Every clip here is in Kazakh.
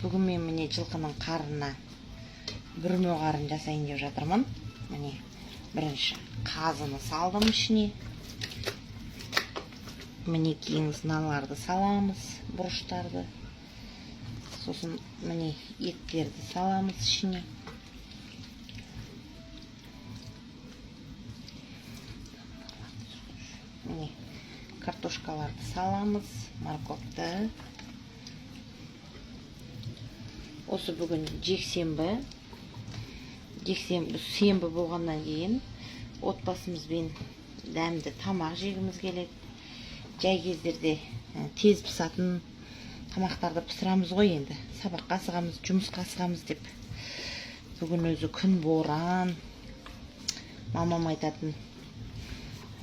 Бүгін мен міне жылқының қарнына бүрме қарын жасайын деп жатырмын. Міне бірінші қазыны салдым ішіне. Мінекейіңіз мыналарды саламыз, бұрыштарды. Сосын міне еттерді саламыз ішіне. Міне картошкаларды саламыз, морковьті. Осы бүгін жексенбі болғаннан кейін отбасымызбен дәмді тамақ жегіміз келеді. Жай кездерде тез пісатын тамақтарды пісірамыз ғой енді. Сабаққа асығамыз, жұмысқа асығамыз деп. Бүгін өзі күн боран. Мамам айтатын,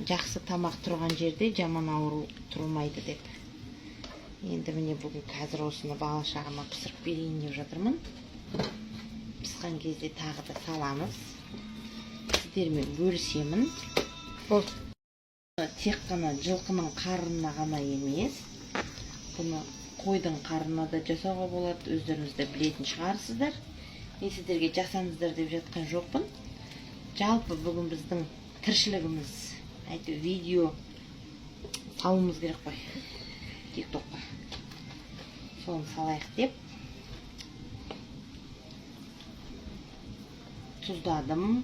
жақсы тамақ тұрған жерде жаман ауру тұрмайды деп. Енді міне бүгін қазір осыны бала-шағама пісіріп берейін деп жатырмын. Пісқан кезде тағы да саламыз. Сіздермен бөлісемін. Бұл тек қана жылқының қарнына ғана емес, бұны қойдың қарнына да жасауға болады. Өздеріңіз де білетін шығарсыздар. Мен сіздерге жасаңыздар деп жатқан жоқпын. Жалпы бүгін біздің тіршілігіміз, видео салуымыз керек қой. TikTokқа. Соны салайық деп тұздадым.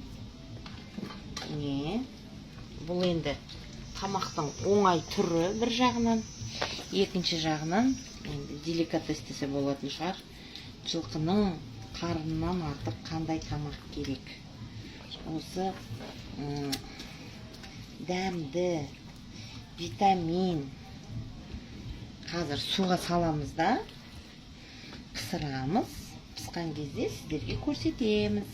Бұл енді тамақтың оңай түрі бір жағынан, екінші жағынан енді деликатес десе болатын шығар. Жылқының қарнынан артық қандай тамақ керек? Осы дәмді, витамин. Қазір суға саламыз да, пісірамыз. Пісқан кезде сіздерге көрсетеміз.